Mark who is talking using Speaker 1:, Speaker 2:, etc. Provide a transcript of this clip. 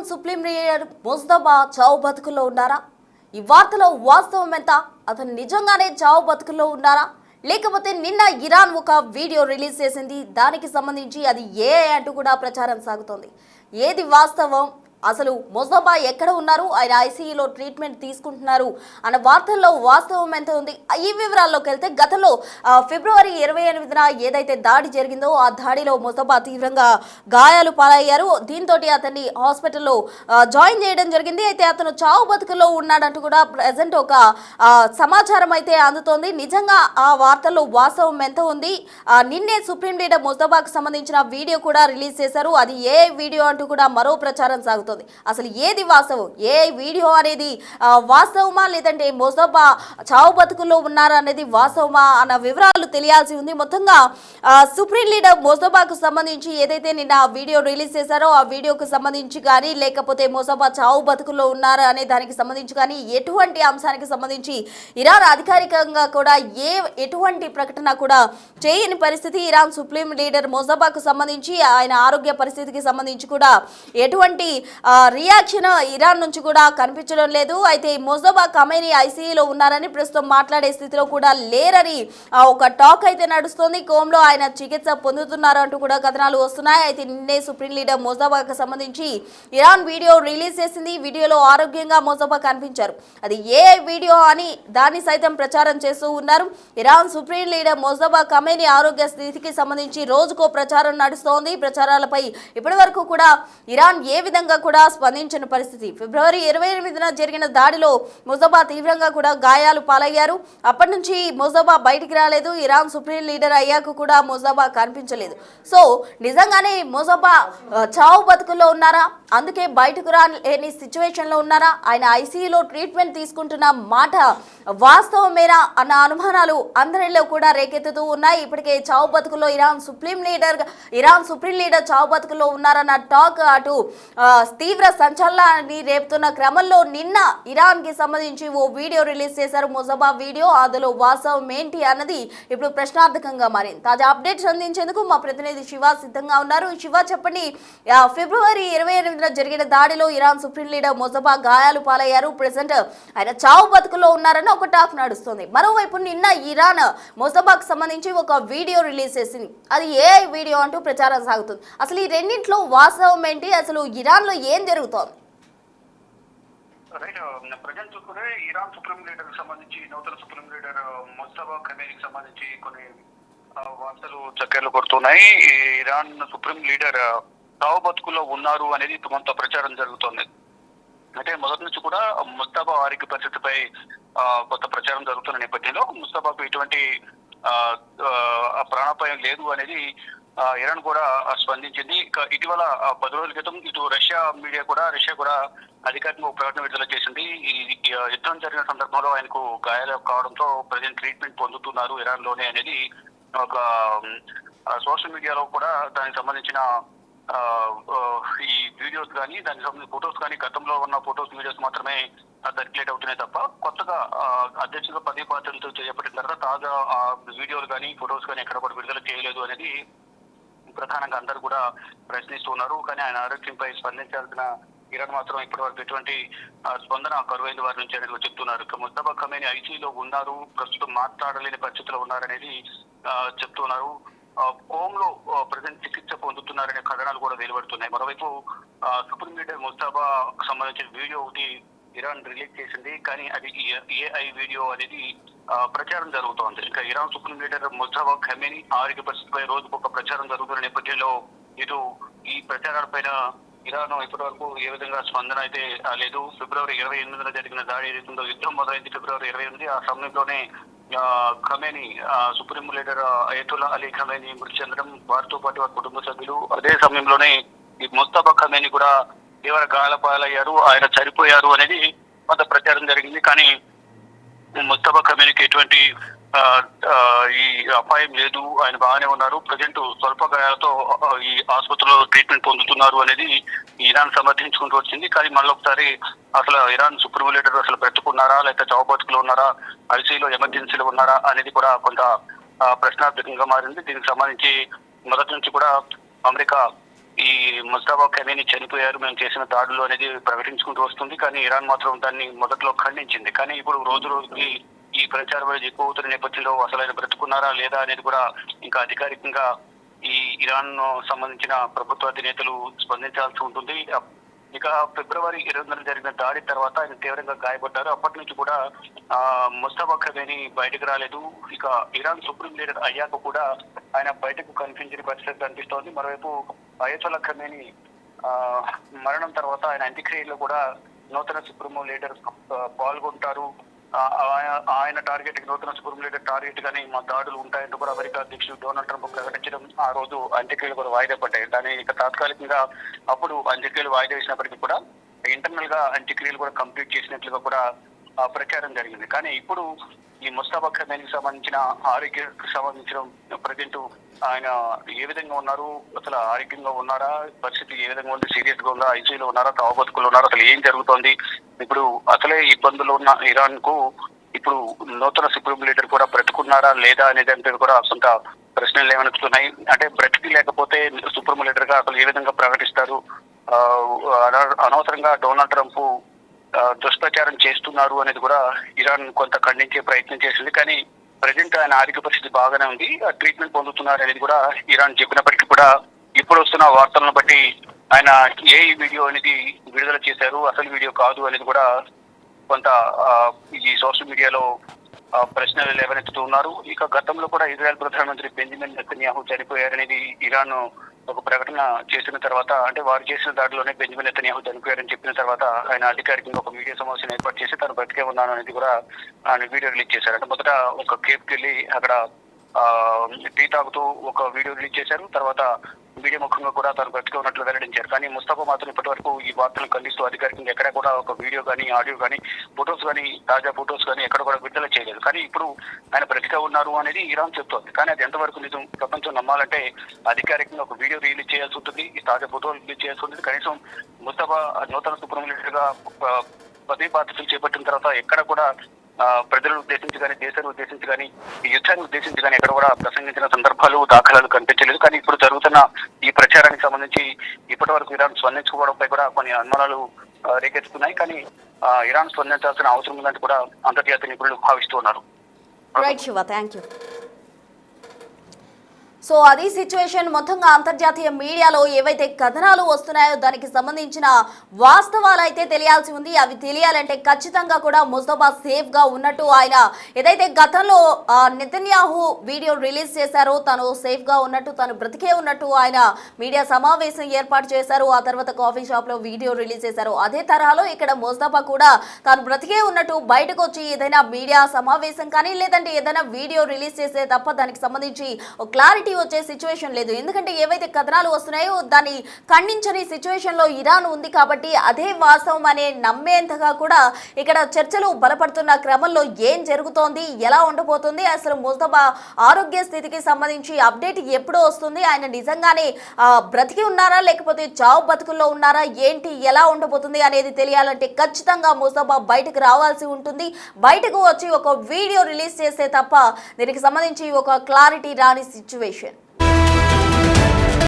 Speaker 1: Supreme leader Mustafa చావు బతుకుల్లో ఉన్నారా? ఈ వార్తలో వాస్తవం ఎంత? అతను నిజంగానే చావు బతుకుల్లో ఉన్నారా, లేకపోతే నిన్న ఇరాన్ ఒక వీడియో రిలీజ్ చేసింది, దానికి సంబంధించి అది అంటూ కూడా ప్రచారం సాగుతోంది. ఏది వాస్తవం? అసలు ముస్తఫా ఎక్కడ ఉన్నారు, ఆయన ఐసీయూలో ట్రీట్మెంట్ తీసుకుంటున్నారు అన్న వార్తల్లో వాస్తవం ఎంత ఉంది? ఈ వివరాల్లోకి వెళ్తే గతంలో ఫిబ్రవరి 28న ఏదైతే దాడి జరిగిందో ఆ దాడిలో ముస్తఫా తీవ్రంగా గాయాలు పాలయ్యారు. దీంతో అతన్ని హాస్పిటల్లో జాయిన్ చేయడం జరిగింది. అయితే అతను చావు బతుకుల్లో ఉన్నాడంటూ కూడా ప్రజెంట్ ఒక సమాచారం అయితే అందుతోంది. నిజంగా ఆ వార్తల్లో వాస్తవం ఎంత ఉంది? నిన్నే సుప్రీం లీడర్ ముస్తఫాకు సంబంధించిన వీడియో కూడా రిలీజ్ చేశారు. అది వీడియో అంటూ కూడా మరో ప్రచారం సాగుతుంది. అసలు ఏది వాస్తవం? వీడియో అనేది వాస్తవమా, లేదంటే ముస్తఫా చావు బతుకుల్లో ఉన్నారా అనేది వాస్తవమా అన్న వివరాలు తెలియాల్సి ఉంది. మొత్తంగా సుప్రీం లీడర్ ముస్తఫాకు సంబంధించి ఏదైతే నిన్న వీడియో రిలీజ్ చేశారో ఆ వీడియోకు సంబంధించి కానీ, లేకపోతే ముస్తఫా చావు బతుకుల్లో ఉన్నారా అనే దానికి సంబంధించి కానీ, ఎటువంటి అంశానికి సంబంధించి ఇరాన్ అధికారికంగా కూడా ఎటువంటి ప్రకటన కూడా చేయని పరిస్థితి. ఇరాన్ సుప్రీం లీడర్ ముస్తఫాకు సంబంధించి ఆయన ఆరోగ్య పరిస్థితికి సంబంధించి కూడా ఎటువంటి రియాక్షన్ ఇరాన్ నుంచి కూడా కనిపించడం లేదు. అయితే ముస్తఫా ఖమేనీ ఐసీయూలో ఉన్నారని, ప్రస్తుతం మాట్లాడే స్థితిలో కూడా లేరని ఒక టాక్ అయితే నడుస్తోంది. కోమ్లో ఆయన చికిత్స పొందుతున్నారు అంటూ కూడా కథనాలు వస్తున్నాయి. అయితే నిన్నే సుప్రీం లీడర్ ముస్తఫాకు సంబంధించి ఇరాన్ వీడియో రిలీజ్ చేసింది. వీడియోలో ఆరోగ్యంగా ముస్తఫా కనిపించారు. అది వీడియో అని దాన్ని సైతం ప్రచారం చేస్తూ ఉన్నారు. Iran supreme leader Mustafa Khamenei ఆరోగ్య స్థితికి సంబంధించి రోజుకో ప్రచారం నడుస్తోంది. ప్రచారాలపై ఇప్పటి వరకు కూడా ఇరాన్ ఏ విధంగా కూడా స్పందించిన పరిస్థితి. ఫిబ్రవరి 28న జరిగిన దాడిలో ముస్తఫా తీవ్రంగా కూడా గాయాలు పాలయ్యారు. అప్పటి నుంచి ముస్తఫా బయటికి రాలేదు. ఇరాన్ సుప్రీం లీడర్ అయ్యాక కూడా ముస్తఫా కనిపించలేదు. సో నిజంగానే ముస్తఫా చావు బతుకుల్లో ఉన్నారా? అందుకే బయటకు రాని సిచ్యువేషన్లో ఉన్నారా? ఆయన ఐసీయూలో ట్రీట్మెంట్ తీసుకుంటున్న మాట వాస్తవమేనా అన్న అనుమానాలు అందరిలో కూడా రేకెత్తుతూ ఉన్నాయి. ఇప్పటికే చావు బతుకుల్లో ఇరాన్ సుప్రీం లీడర్ చావు బతుకుల్లో ఉన్నారన్న టాక్ అటు తీవ్ర సంచలనాన్ని రేపుతున్న క్రమంలో నిన్న ఇరాన్ కి సంబంధించి ఓ వీడియో రిలీజ్ చేశారు. ముస్తఫా వీడియో, అందులో వాస్తవం ఏంటి అన్నది ఇప్పుడు ప్రశ్నార్థకంగా మారింది. తాజా అప్డేట్స్ అందించేందుకు మా ప్రతినిధి శివ సిద్ధంగా ఉన్నారు. శివ, చెప్పండి, ఫిబ్రవరి 28న జరిగిన దాడిలో ఇరాన్ సుప్రీం లీడర్ ముస్తఫా గాయాలు పాలయ్యారు. ప్రెసెంట్ ఆయన చావు బతుకులో ఉన్నారని ఒక టాక్ నడుస్తుంది. మరోవైపు నిన్న ఇరాన్ ముస్తఫాకు సంబంధించి ఒక వీడియో రిలీజ్ చేసింది. అది వీడియో అంటూ ప్రచారం సాగుతుంది. అసలు ఈ రెండింటిలో వాస్తవం ఏంటి? అసలు ఇరాన్ లో ఏం జరుగుతోంది?
Speaker 2: ప్రజెంట్ కూడా ఇరాన్ సుప్రీం లీడర్ కి సంబంధించి, నూతన సుప్రీం లీడర్ ముస్తఫా ఖమేనీకి సంబంధించి కొన్ని వార్తలు చక్కెర్లు కొడుతున్నాయి. ఇరాన్ సుప్రీం లీడర్ చావు బతుకుల్లో ఉన్నారు అనేది కొంత ప్రచారం జరుగుతోంది. అంటే మొదటి నుంచి కూడా ముస్తఫా ఆరోగ్య పరిస్థితిపై కొంత ప్రచారం జరుగుతున్న నేపథ్యంలో ముస్తఫాకు ఎటువంటి ప్రాణాపాయం లేదు అనేది ఇరాన్ కూడా స్పందించింది. ఇటీవల 10 రోజుల క్రితం ఇటు రష్యా కూడా అధికారికంగా ప్రకటన విడుదల చేసింది. ఈ యుద్ధం జరిగిన సందర్భంలో ఆయనకు గాయాలు కావడంతో ప్రజెంట్ ట్రీట్మెంట్ పొందుతున్నారు ఇరాన్ లోనే అనేది ఒక సోషల్ మీడియాలో కూడా దానికి సంబంధించిన ఈ వీడియోస్ కానీ, దానికి సంబంధించిన ఫొటోస్ కానీ, గతంలో ఉన్న ఫొటోస్ వీడియోస్ మాత్రమే సర్క్యులేట్ అవుతున్నాయి తప్ప కొత్తగా అధ్యక్షులుగా పదవి బాధ్యతలతో చేపట్టిన తర్వాత తాజా వీడియోలు కానీ, ఫొటోస్ కానీ ఎక్కడ కూడా విడుదల చేయలేదు అనేది ప్రధానంగా అందరూ కూడా ప్రశ్నిస్తున్నారు. కానీ ఆయన ఆరోగ్యంపై స్పందించాల్సిన ఇరాన్ మాత్రం ఇప్పటి వరకు ఎటువంటి స్పందన కరువైన వారి నుంచి అనేది చెప్తున్నారు. ముస్తఫా ఖమేనీ ఐసీయూలో ఉన్నారు, ప్రస్తుతం మాట్లాడలేని పరిస్థితిలో ఉన్నారనేది చెప్తున్నారు. కోమ్లో ప్రజెంట్ చికిత్స పొందుతున్నారనే కథనాలు కూడా వెలువడుతున్నాయి. మరోవైపు సుప్రీం లీడర్ ముస్తఫాకు సంబంధించిన వీడియో ఒకటి ఇరాన్ రిలీజ్ చేసింది. కానీ అది వీడియో అనేది ప్రచారం జరుగుతోంది. ఇంకా Iran supreme leader Mustafa Khamenei ఆరోగ్య పరిస్థితిపై రోజుకు ఒక ప్రచారం జరుగుతున్న నేపథ్యంలో ఇటు ఈ ప్రచారాలపైన ఇరాన్ ఇప్పటి వరకు ఏ విధంగా స్పందన అయితే లేదు. ఫిబ్రవరి 28న జరిగిన దాడి ఏదైతుందో, యుద్ధం మొదలైంది ఫిబ్రవరి 28. ఆ సమయంలోనే Khamenei supreme leader Ayatollah Ali Khamenei మృతి చెందడం, వారితో పాటు వారి కుటుంబ సభ్యులు, అదే సమయంలోనే ఈ ముస్తఫా ఖమేనీ కూడా తీవ్ర గాయాల పాలయ్యారు, ఆయన చనిపోయారు అనేది కొంత ప్రచారం జరిగింది. కానీ ముస్తఫా ఖమేనీకి ఎటువంటి ఆ, ఆ, ఈ అపాయం లేదు, ఆయన బాగానే ఉన్నారు, ప్రజెంట్ స్వల్ప గాయాలతో ఈ ఆసుపత్రిలో ట్రీట్మెంట్ పొందుతున్నారు అనేది ఇరాన్ సమర్థించుకుంటూ వచ్చింది. కానీ మళ్ళీ ఒకసారి అసలు ఇరాన్ సుప్రీం లీడర్ అసలు బ్రతుకున్నారా లేకపోతే చావు బతుకులు ఉన్నారా, ఐసీయూలో ఎమర్జెన్సీలో ఉన్నారా అనేది కూడా కొంత ప్రశ్నార్థకంగా మారింది. దీనికి సంబంధించి మొదటి నుంచి కూడా అమెరికా ఈ ముస్తఫా ఖమేనీ చనిపోయారు, మేము చేసిన దాడులు అనేది ప్రకటించుకుంటూ వస్తుంది. కానీ ఇరాన్ మాత్రం దాన్ని మొదట్లో ఖండించింది. కానీ ఇప్పుడు రోజు రోజుకి ఈ ప్రచారం అనేది ఎక్కువ అవుతున్న నేపథ్యంలో అసలు ఆయన బ్రతుకున్నారా లేదా అనేది కూడా ఇంకా అధికారికంగా ఈ ఇరాన్ సంబంధించిన ప్రభుత్వ అధినేతలు స్పందించాల్సి ఉంటుంది. ఇక ఫిబ్రవరి 20 జరిగిన దాడి తర్వాత ఆయన తీవ్రంగా గాయపడ్డారు. అప్పటి నుంచి కూడా ముస్తఫా ఖమేనీ బయటకు రాలేదు. ఇక ఇరాన్ సుప్రీం లీడర్ అయ్యాక కూడా ఆయన బయటకు కనిపించిన పరిస్థితి కనిపిస్తోంది. మరోవైపు అయతొల్లా ఖమేనీ మరణం తర్వాత ఆయన అంత్యక్రియల్లో కూడా నూతన సుప్రీం లీడర్ పాల్గొంటారు. ఆయన టార్గెట్ నూతన సుప్రీం లీడర్ టార్గెట్ గానీ మా దాడులు ఉంటాయంటూ కూడా అమెరికా అధ్యక్షుడు డొనాల్డ్ ట్రంప్ ప్రకటించడం ఆ రోజు అంత్యక్రియలు కూడా వాయిదా పడ్డాయి. కానీ ఇక తాత్కాలికంగా అప్పుడు అంత్యక్రియలు వాయిదా వేసినప్పటికీ కూడా ఇంటర్నల్ గా అంత్యక్రియలు కూడా కంప్లీట్ చేసినట్లుగా కూడా ప్రచారం జరిగింది. కానీ ఇప్పుడు ఈ ముస్తఫా ఖమేనీకి సంబంధించిన ఆరోగ్యానికి సంబంధించిన ప్రజెంట్ ఆయన ఏ విధంగా ఉన్నారు, అసలు ఆరోగ్యంగా ఉన్నారా, పరిస్థితి ఏ విధంగా ఉంది, సీరియస్ గా ఉందా, ఐసీయూలో ఉన్నారా, చావు బతుకులు ఉన్నారా, అసలు ఏం జరుగుతోంది, ఇప్పుడు అసలే ఇబ్బందులు ఉన్న ఇరాన్ కు ఇప్పుడు నూతన సుప్రీం లీడర్ కూడా బ్రతుకున్నారా లేదా అనేది అంటే కూడా కొంత ప్రశ్నలు ఏమనుకున్నాయి. అంటే బ్రతికి లేకపోతే సుప్రీం లీడర్ గా అసలు ఏ విధంగా ప్రకటిస్తారు, అనవసరంగా డొనాల్డ్ ట్రంప్ దుష్ప్రచారం చేస్తున్నారు అనేది కూడా ఇరాన్ కొంత ఖండించే ప్రయత్నం చేసింది. కానీ ప్రజెంట్ ఆయన ఆరోగ్య పరిస్థితి బాగానే ఉంది, ట్రీట్మెంట్ పొందుతున్నారు అనేది కూడా ఇరాన్ చెప్పినప్పటికీ కూడా ఇప్పుడు వస్తున్న వార్తలను బట్టి ఆయన ఏ వీడియో అనేది విడుదల చేశారు, అసలు వీడియో కాదు అనేది కూడా కొంత ఈ సోషల్ మీడియాలో ప్రశ్నలు లేవనెత్తుతూ ఉన్నారు. ఇక గతంలో కూడా ఇజ్రాయెల్ ప్రధానమంత్రి బెంజమిన్ నెతన్యాహు చనిపోయారనేది ఇరాన్ ఒక ప్రకటన చేసిన తర్వాత, అంటే వారు చేసిన దాడిలోనే బెంజమిన్ నెతన్యాహు చనిపోయారని చెప్పిన తర్వాత ఆయన అధికారికంగా ఒక మీడియా సమావేశం ఏర్పాటు చేసి తను బతికే ఉన్నాను అనేది కూడా ఆయన వీడియో రిలీజ్ చేశారు. అంటే మొదట ఒక కేఫ్కి వెళ్ళి అక్కడ టీ తాగుతూ ఒక వీడియో రిలీజ్ చేశారు. తర్వాత మీడియా ముఖంగా కూడా తను బ్రతికే ఉన్నట్లు వెల్లడించారు. కానీ ముస్తఫా మాత్రం ఇప్పటి వరకు ఈ వార్తలను ఖండిస్తూ అధికారికంగా ఎక్కడ కూడా ఒక వీడియో కానీ, ఆడియో కానీ, ఫొటోస్ కానీ, తాజా ఫొటోస్ కానీ ఎక్కడ కూడా విడుదల చేయలేదు. కానీ ఇప్పుడు ఆయన బ్రతికే ఉన్నారు అనేది ఇరాన్ చెప్తోంది. కానీ అది ఎంతవరకు నిజం ప్రపంచం నమ్మాలంటే అధికారికంగా ఒక వీడియో రిలీజ్ చేయాల్సి ఉంటుంది, ఈ తాజా ఫోటోలు రిలీజ్ చేయాల్సి ఉంటుంది. కనీసం ముస్తఫా నూతన సుప్రీం లీడర్ గా పదవి బాధ్యతలు చేపట్టిన తర్వాత ఎక్కడ కూడా ప్రజలను ఉద్దేశించి కానీ, దేశాన్ని ఉద్దేశించి కానీ, ఈ యుద్ధాన్ని ఉద్దేశించి కానీ ఎక్కడ కూడా ప్రసంగించిన సందర్భాలు, దాఖలాలు కనిపించలేదు. కానీ ఇప్పుడు జరుగుతున్న ఈ ప్రచారానికి సంబంధించి ఇప్పటి వరకు ఇరాన్ స్పందించుకోవడంపై కూడా కొన్ని అనుమానాలు రేకెత్తుతున్నాయి. కానీ ఇరాన్ స్పందించాల్సిన అవసరం ఉందంటే కూడా అంతర్జాతీయ నిపుణులు భావిస్తూ ఉన్నారు.
Speaker 1: Right Shiva, thank you. So అది సిచ్యువేషన్. మొత్తంగా అంతర్జాతీయ మీడియాలో ఏవైతే కథనాలు వస్తున్నాయో దానికి సంబంధించిన వాస్తవాలు అయితే తెలియాల్సి ఉంది. అవి తెలియాలంటే ఖచ్చితంగా కూడా ముస్తఫా సేఫ్గా ఉన్నట్టు, ఆయన ఏదైతే గతంలో నెతన్యాహు వీడియో రిలీజ్ చేశారో తను సేఫ్గా ఉన్నట్టు, తను బ్రతికే ఉన్నట్టు ఆయన మీడియా సమావేశం ఏర్పాటు చేశారు. ఆ తర్వాత కాఫీ షాప్లో వీడియో రిలీజ్ చేశారు. అదే తరహాలో ఇక్కడ ముస్తఫా కూడా తాను బ్రతికే ఉన్నట్టు బయటకు వచ్చి ఏదైనా మీడియా సమావేశం కానీ లేదంటే ఏదైనా వీడియో రిలీజ్ చేసే తప్ప దానికి సంబంధించి క్లారిటీ వచ్చే సిచ్యువేషన్ లేదు. ఎందుకంటే ఏవైతే కథనాలు వస్తున్నాయో దాన్ని ఖండించని సిచ్యువేషన్ లో ఇరాన్ ఉంది కాబట్టి అదే వాస్తవం అనే నమ్మేంతగా కూడా ఇక్కడ చర్చలు బలపడుతున్న క్రమంలో ఏం జరుగుతోంది, ఎలా ఉండబోతుంది, అసలు ముస్తఫా ఆరోగ్య స్థితికి సంబంధించి అప్డేట్ ఎప్పుడు వస్తుంది, ఆయన నిజంగానే బ్రతికి ఉన్నారా లేకపోతే చావు బతుకుల్లో ఉన్నారా, ఏంటి ఎలా ఉండబోతుంది అనేది తెలియాలంటే ఖచ్చితంగా ముస్తఫా బయటకు రావాల్సి ఉంటుంది. బయటకు వచ్చి ఒక వీడియో రిలీజ్ చేస్తే తప్ప దీనికి సంబంధించి ఒక క్లారిటీ రాని సిచ్యువేషన్.